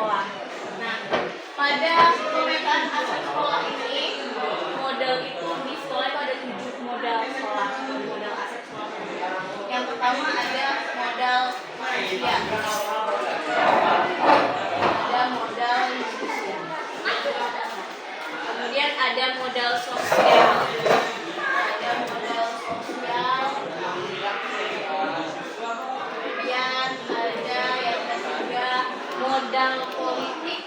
sekolah. Nah, pada pemetaan aset sekolah ini, modal itu di sekolah itu ada 7 modal sekolah, modal aset sekolah. Yang pertama ada modal manusia, ada modal manusia. Kemudian ada modal sosial, ada modal sosial. Kemudian ada yang ketiga modal politik.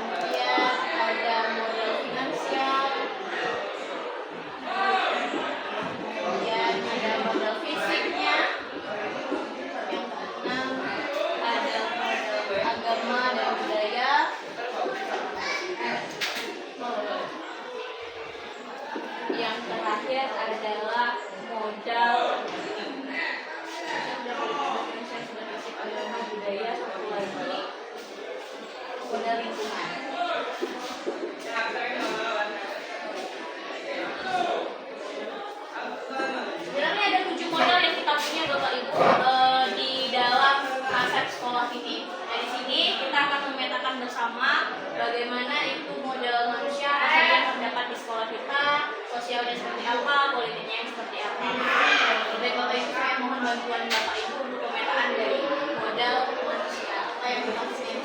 Kemudian ada modal finansial. Kemudian ada modal fisiknya. Yang keenam ada modal agama dan budaya. Yang terakhir adalah modal agama budaya, satu lagi modal lingkungan. Sebenarnya ada 7 modal yang kita punya Bapak Ibu di dalam aset sekolah ini. Nah, di sini kita akan memetakan bersama bagaimana itu modal manusia yang terdapat di sekolah kita, sosialnya seperti apa, politiknya yang seperti apa. Baik Bapak Ibu, saya mohon bantuan Bapak Ibu untuk pemetaan dari modal manusia. Apa yang kita di sini?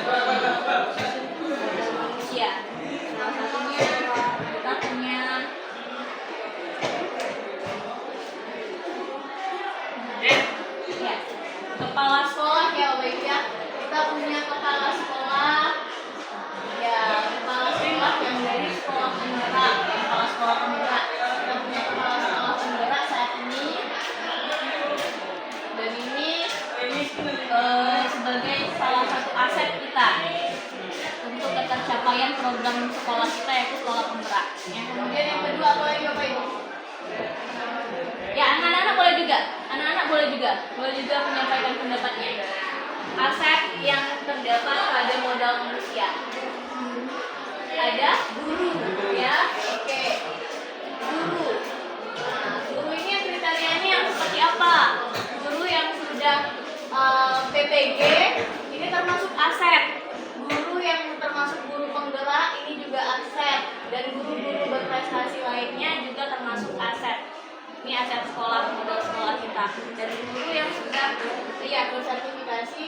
Modal manusia. Salah satunya kita punya ya, kepala sekolah ya Bapak Ibu ya. Kita punya kepala sekolah. Ya, kepala sekolah yang dari sekolah penggerak, kepala sekolah penggerak. Kita punya kepala sekolah penggerak saat ini. Dan ini sebagai salah satu aset kita untuk tercapaian program sekolah kita yaitu sekolah penggerak. Ya, kemudian yang kedua apa lagi Bapak Ibu? Ya, anak-anak boleh juga, boleh juga menyampaikan pendapatnya. Aset yang terdapat pada modal manusia. Ada guru, ya, oke. Guru. Nah, guru ini kriterianya yang seperti apa? Guru yang sudah PPG ini termasuk aset. Guru yang termasuk guru penggerak ini juga aset. Dan guru-guru berprestasi lainnya juga termasuk aset. Ini aset sekolah, modal sekolah kita. Dan guru yang sudah bersertifikasi,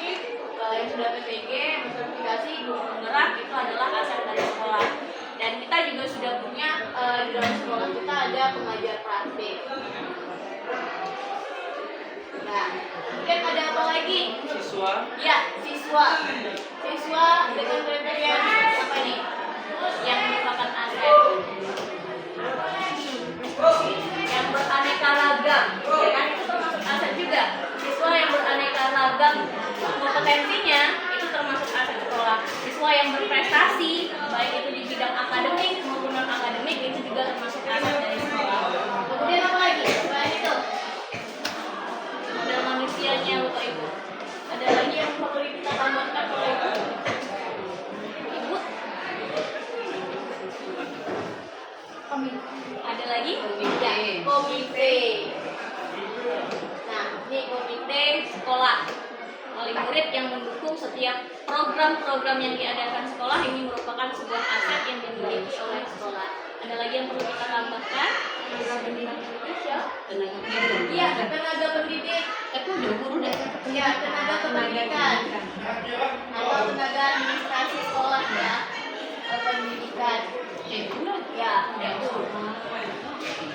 yang sudah PPG, bersertifikasi guru penggerak itu adalah aset dari sekolah. Dan kita juga sudah punya di dalam sekolah kita ada pengajar praktik. Nah, kemudian ada apa lagi? Siswa. Ya, siswa. Siswa dengan kriteria apa nih? Yang merupakan aset. Yang beraneka ragam, ya kan, itu termasuk aset juga. Siswa yang beraneka ragam kompetensinya itu termasuk aset sekolah. Siswa yang berprestasi baik itu di bidang akademik maupun non akademik itu juga termasuk aset dari sekolah. Kemudian apa lagi? Selain itu modal manusianya Bapak Ibu. Ada lagi yang perlu kita tambahkan Bapak Ibu? Ibu? Ada lagi? Ya, komite. Nah, ini komite sekolah. Wali murid yang mendukung setiap program-program yang diadakan sekolah ini merupakan sebuah aset yang dimiliki oleh sekolah. Ada lagi yang perlu kita tambahkan? Tenaga pendidik. Iya, tenaga pendidik. Itu udah guru deh. Ya, tenaga kependidikan. Atau tenaga administrasi sekolah ya. Pendidikan. Ya,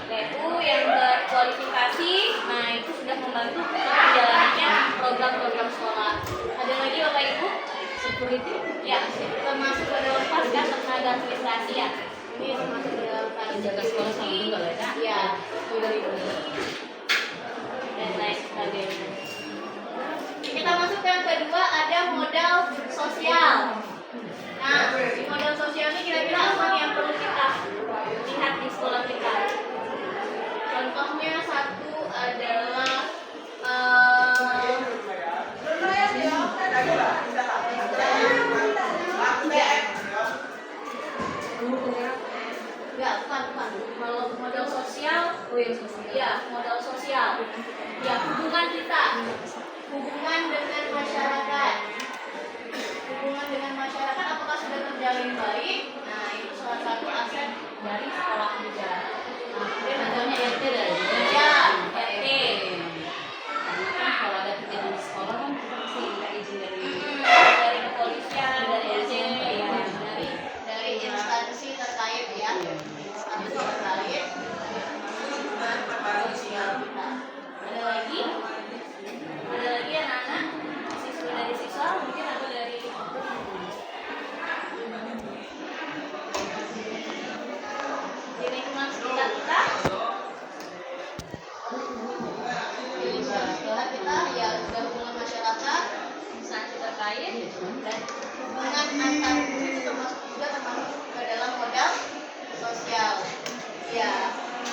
TU yang berkualifikasi, nah itu sudah membantu perjalanannya program-program sekolah. Ada lagi Bapak Ibu? Security? Ya, termasuk ke dalam pasca tenaga administrasi ya. Ini termasuk ke dalam jaga sekolah sama ya, dan lain sebagainya. Kita masuk ke yang kedua, ada modal sosial. Nah, di modal sosial ini kira-kira apa nih yang perlu kita lihat di sekolah kita? Contohnya satu adalah bukan. Kalau modal sosial, ya modal sosial. hubungan dengan masyarakat. Hubungan dengan masyarakat apakah sudah terjalin baik? Nah, itu salah satu aset dari sekolah juga. Nah, kemudian adanya RT dari ya, RT. Kalau ada kejadian di sekolah kan kita mesti minta izin dari kepolisian, dari RT, ya. dari instansi terkait ya. Instansi terkait. Ada lagi? Ada lagi anak-anak? Siswa dari siswa mungkin atau dari di lingkungan sekitar kita? Di lingkungan sekitar kita ya sudah hubungan masyarakat, instansi terkait dan hubungan antar guru itu termasuk ke dalam modal sosial. Ya,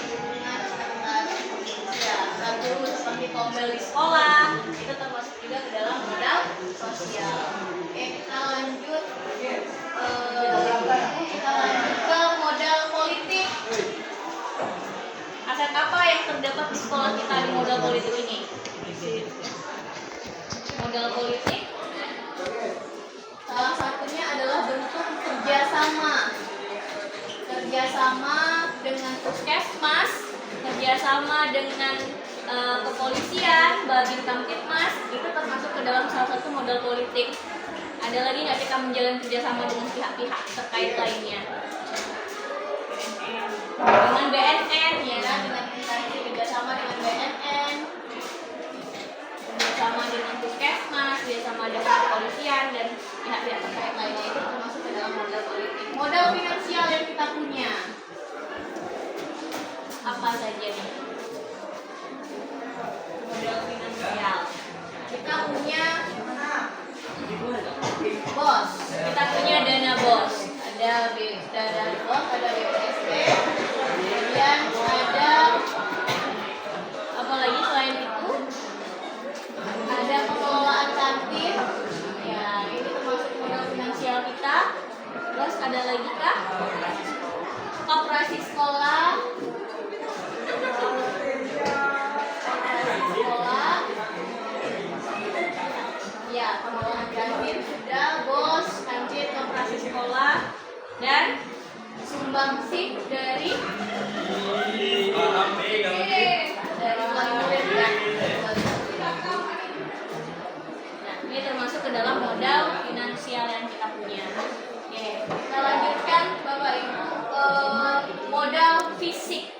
hubungan antar ya guru seperti kombel di sekolah itu termasuk juga ke dalam modal sosial. Oke, kita lanjut ke modal politik. Aset apa yang terdapat di sekolah kita di modal politik ini? Modal politik salah satunya adalah bentuk kerjasama dengan puskesmas, kerjasama dengan kepolisian, Babin Kamtipmas, itu termasuk ke dalam salah satu modal politik. Ada lagi nggak kita menjalin kerjasama dengan pihak-pihak terkait lainnya? Dengan BNN ya, dengan instansi kerjasama dengan BNN, kerjasama dengan puskesmas, kerjasama dengan kepolisian dan pihak-pihak terkait lainnya itu termasuk ke dalam modal politik. Modal finansial yang kita punya apa saja nih? Modal finansial kita punya bos, kita punya dana bos, ada dana bos, ada BPSP, kemudian ada apa lagi selain itu? Ada pengelolaan kantin, ya ini termasuk modal finansial kita. Terus ada lagi kah? Koperasi sekolah, ya pengelolaan kantin sudah, bos, kantin, koperasi sekolah, dan sumbangsih dari wali murid ya. Nah, ini termasuk ke dalam modal finansial yang kita punya. Oke, kita lanjutkan Bapak Ibu modal fisik.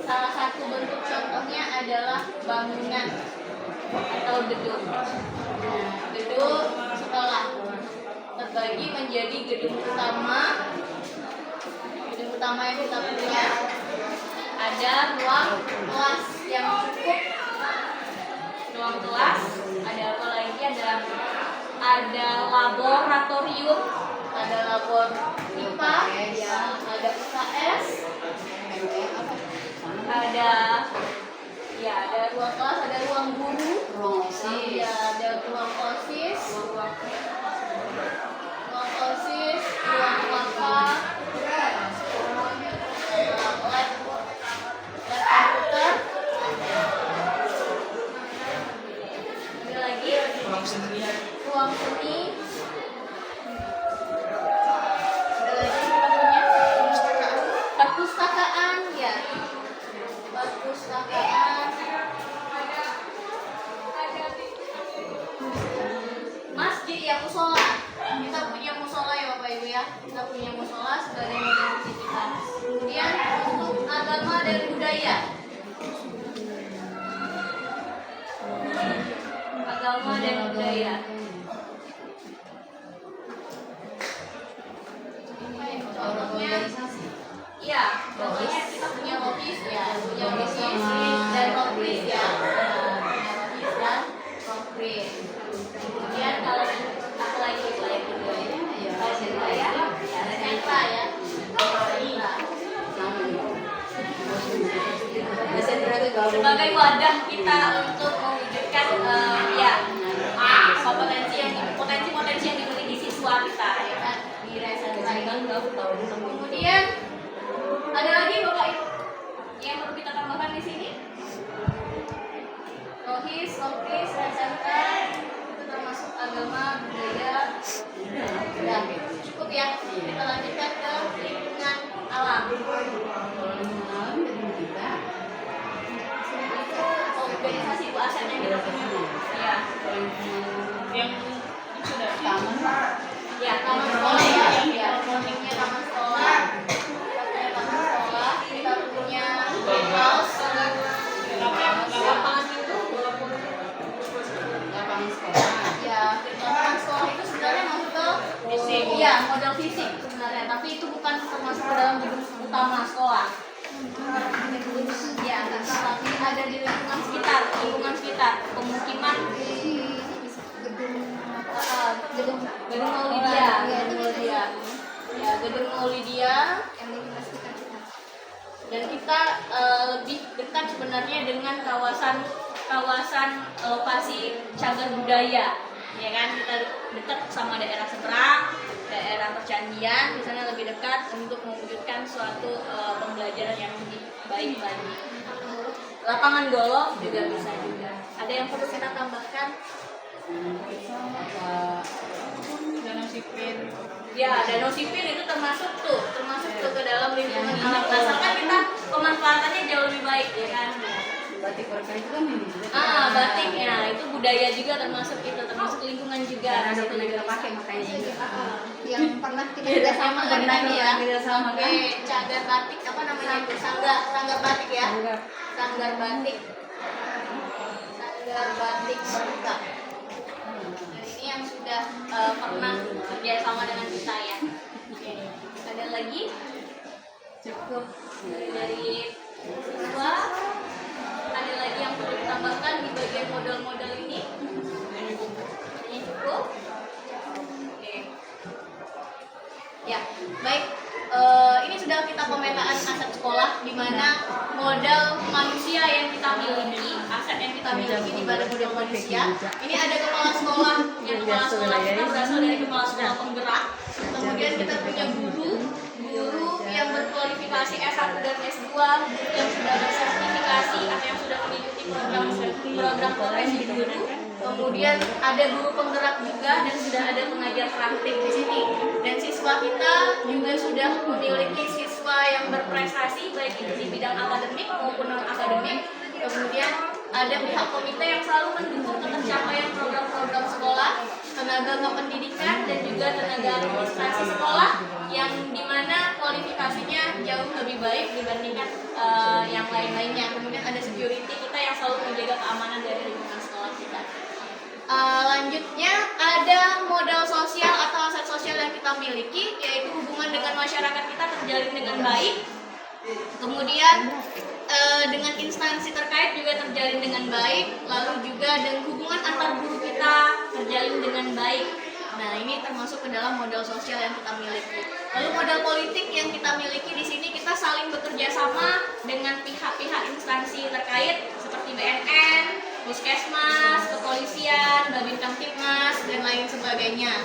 Salah satu bentuk contohnya adalah bangunan atau gedung. Gedung sekolah terbagi menjadi gedung utama yang kita punya, ada ruang kelas yang cukup, ruang kelas, ada apa lagi, ada laboratorium, ada labor IPA, ya, ada UKS, ada ruang kelas, ada ruang guru, ya, ada ruang OSIS, ruang waka, lab komputer, ada lagi ruang seni, ada lagi kita punya perpustakaan, ya, perpustakaan, masjid, ya, musola. Kita punya musola ya Bapak Ibu ya, kita punya musola sebagai modal fisik kita. Kemudian untuk agama dan budaya, contohnya, ya, contohnya kita punya lobis ya, punya lobis dan lobis ya, dan lobis. Kemudian kalau apa lagi selain budaya, sentra ya, sebagai wadah kita untuk mewujudkan potensi yang dimiliki siswa kita ya kan di sentra ini. Kemudian ada lagi Bapak Ibu yang perlu kita tambahkan di sini? Rohis, Kopris, sentra, agama, budaya. Udah, cukup ya. Kita lanjutkan ke lingkungan alam. Organisasi Bu Aset yang kita punya. Iya. Yang sudah taman. Ya, taman sekolah ya. Ya, closingnya taman sekolah. Kita punya taman sekolah. Kita punya greenhouse. Lapangan itu lapangan sekolah. Ya, lapangan sekolah itu sebenarnya masuk ke fisik. Iya, model fisik sebenarnya. Tapi itu bukan termasuk ke dalam gedung utama sekolah. Ya, tapi ada di lingkungan sekitar, pemukiman gedung Maulidia. Ya, gedung Maulidia yang lingkungan sekitar kita. Dan kita lebih dekat sebenarnya dengan kawasan lokasi cagar budaya, ya kan? Kita dekat sama daerah seberang, daerah percandian, misalnya lebih dekat untuk mewujudkan suatu pembelajaran yang lebih baik lagi. Lapangan golf juga bisa juga. Ada yang perlu kita tambahkan? Danau sipir. Ya, danau sipir itu termasuk ke dalam lingkungan alam. Asalkan kita pemanfaatannya jauh lebih baik, ya kan? Batik mereka itu kan ini. Batik ya, itu budaya juga termasuk lingkungan juga. Karena ada pernah kita pakai makanya juga. Yang pernah kita juga sama tadi ya. Oke, cagar batik apa namanya itu? Sanggar batik ya. Sanggar batik Barita. Dan ini yang sudah pernah kerja sama dengan kita ya. Oke. Ada lagi? Cukup. Dari siswa. Ada lagi yang perlu ditambahkan di bagian model-model ini? Ini cukup? Oke. Ya, baik. Ini sudah kita pemetaan aset sekolah, di mana modal manusia yang kita miliki, aset yang kita miliki di balik modal manusia. Ini ada kepala sekolah, yang kepala sekolah kita berasal dari kepala sekolah penggerak. Kemudian kita punya guru yang berkualifikasi S1 dan S2, yang sudah bersertifikasi atau yang sudah mengikuti program profesi guru. Kemudian ada guru penggerak juga dan sudah ada pengajar praktik di sini. Dan siswa kita juga sudah memiliki siswa yang berprestasi baik itu di bidang akademik maupun non akademik. Kemudian ada pihak komite yang selalu mendukung tercapaian program-program sekolah, tenaga kependidikan dan juga tenaga administrasi sekolah yang dimana kualifikasinya jauh lebih baik dibandingkan yang lain-lainnya. Kemudian ada security kita yang selalu menjaga keamanan dari lingkungan sekolah kita. Lanjutnya ada modal sosial atau aset sosial yang kita miliki, yaitu hubungan dengan masyarakat kita terjalin dengan baik. Kemudian dengan instansi terkait juga terjalin dengan baik, lalu juga dengan hubungan antar guru kita terjalin dengan baik. Nah, ini termasuk ke dalam modal sosial yang kita miliki. Lalu modal politik yang kita miliki di sini, kita saling bekerja sama dengan pihak-pihak instansi terkait seperti BNN, Puskesmas, kepolisian, Babin Kamtibmas dan lain sebagainya.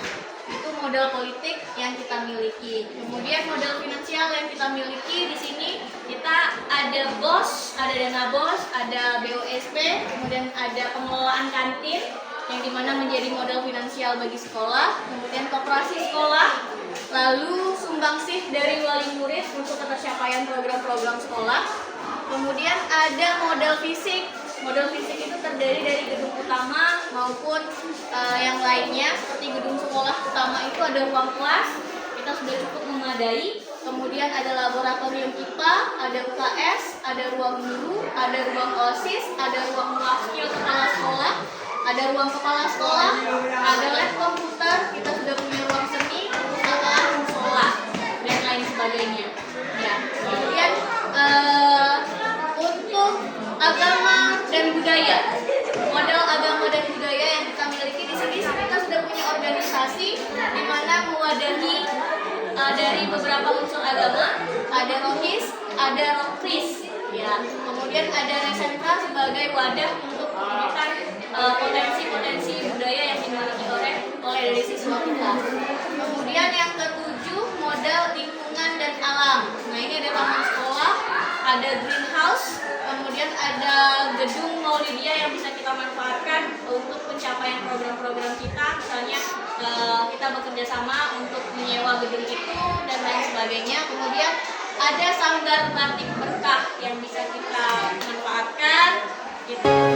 Itu modal politik yang kita miliki. Kemudian modal finansial yang kita miliki di sini, kita ada BOS, ada dana BOS, ada BOSP, kemudian ada pengelolaan kantin yang dimana menjadi modal finansial bagi sekolah, kemudian koperasi sekolah, lalu sumbangsih dari wali murid untuk tercapaian program-program sekolah, kemudian ada modal fisik. Modal fisik itu terdiri dari gedung utama maupun yang lainnya, seperti gedung sekolah utama itu ada ruang kelas, kita sudah cukup memadai. Kemudian ada laboratorium IPA, ada UKS, ada ruang guru, ada ruang OSIS, ada ruang wakil kepala sekolah, ada ruang kepala sekolah, ada lab komputer, kita sudah punya ruang seni, perpustakaan, musola, dan lain sebagainya. Ya. Kemudian untuk agama dan budaya, modal agama dan budaya yang kita miliki di sini, kita sudah punya organisasi di mana mewadahi dari beberapa unsur agama, ada Rohis, ada Rohkris, ya. Kemudian ada Resentra sebagai wadah untuk menunjukkan potensi-potensi budaya yang dimiliki oleh dari siswa kita. Kemudian yang ketujuh, modal lingkungan dan alam. Nah, ini ada taman sekolah, ada greenhouse, kemudian ada gedung Maulidia yang bisa kita manfaatkan untuk pencapaian program-program kita, misalnya kita bekerja sama untuk menyewa gedung itu dan lain sebagainya. Kemudian ada sanggar batik berkah yang bisa kita manfaatkan gitu.